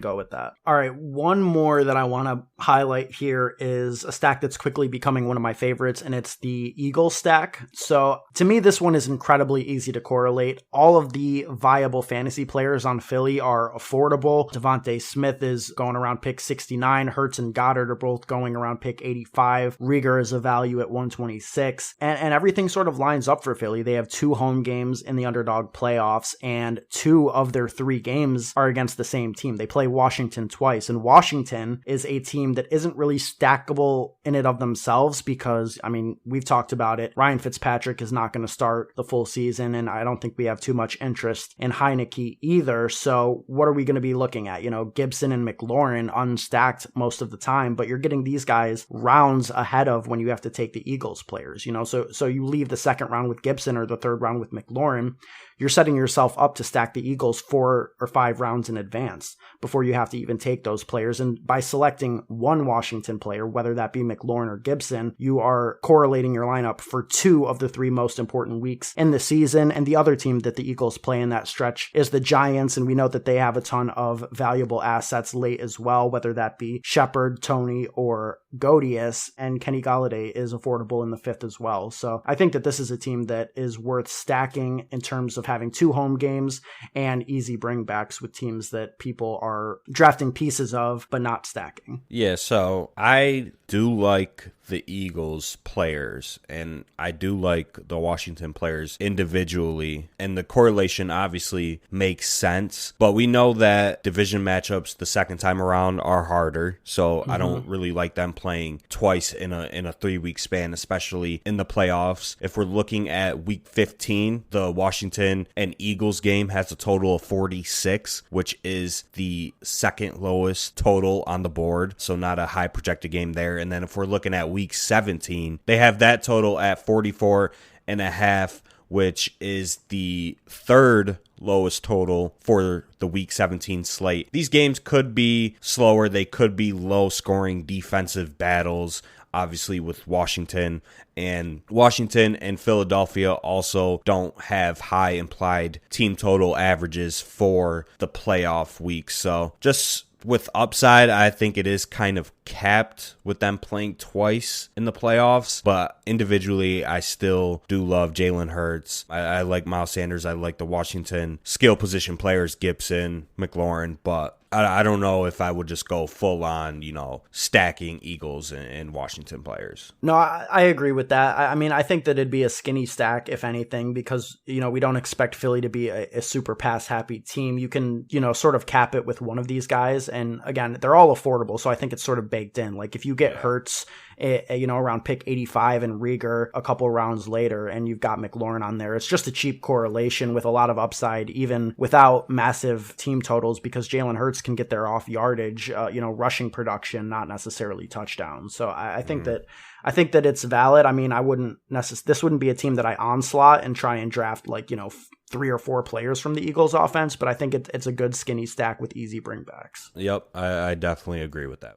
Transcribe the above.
go with that. All right, one more that I want to highlight here is a stack that's quickly becoming one of my favorites, and it's the Eagle stack. So to me, this one is incredibly easy to correlate. All of the viable fantasy players on Philly are affordable. Devontae Smith is going around pick 69. Hurts and Goddard are both going around pick 85. Rieger is a value at 126. And everything sort of lines up for Philly. They have 2 home games in the underdog playoffs, and 2 of their 3 games are against the same team. They play Washington twice, and Washington is a team that isn't really stackable in and of themselves because, I mean, we've talked about it. Ryan Fitzpatrick is not going to start the full season, and I don't think we have too much interest in Heineke either. So what are we going to be looking at? You know, Gibson and McLaurin unstacked most of the time, but you're getting these guys rounds ahead of when you have to take the Eagles players, you know, so you leave the second round with Gibson or the third round with McLaurin, you're setting yourself up to stack the Eagles 4 or 5 rounds in advance before you have to even take those players. And by selecting one Washington player, whether that be McLaurin or Gibson, you are correlating your lineup for 2 of the 3 most important weeks in the season. And the other team that the Eagles play in that stretch is the Giants. And we know that they have a ton of valuable assets late as well, whether that be Shepard, Tony, or Godius. And Kenny Golladay is affordable in the 5th as well. So I think that this is a team that is worth stacking in terms of having 2 home games and easy bringbacks with teams that people are drafting pieces of but not stacking. Yeah, so I do like the Eagles players, and I do like the Washington players individually, and the correlation obviously makes sense, but we know that division matchups the second time around are harder, so I don't really like them playing twice in a 3-week span, especially in the playoffs. If we're looking at week 15, the Washington and Eagles game has a total of 46, which is the second lowest total on the board, so not a high projected game there. And then if we're looking at week 17, they have that total at 44.5, which is the third lowest total for the week 17 slate. These games could be slower. They could be low scoring defensive battles, obviously with Washington and Philadelphia also don't have high implied team total averages for the playoff weeks. So just with upside, I think it is kind of capped with them playing twice in the playoffs, but individually, I still do love Jalen Hurts. I like Miles Sanders. I like the Washington skill position players, Gibson, McLaurin, but I don't know if I would just go full on, stacking Eagles and Washington players. No, I agree with that. I mean, I think that it'd be a skinny stack, if anything, because, we don't expect Philly to be a super pass happy team. You can, sort of cap it with one of these guys. And again, they're all affordable. So I think it's sort of baked in. Like if you get Hurts, around pick 85 and Rieger a couple rounds later, and you've got McLaurin on there, it's just a cheap correlation with a lot of upside, even without massive team totals, because Jalen Hurts can get there off yardage, rushing production, not necessarily touchdowns. So I think that it's valid. I mean, this wouldn't be a team that I onslaught and try and draft 3 or 4 players from the Eagles offense, but I think it's a good skinny stack with easy bringbacks. Yep, I definitely agree with that.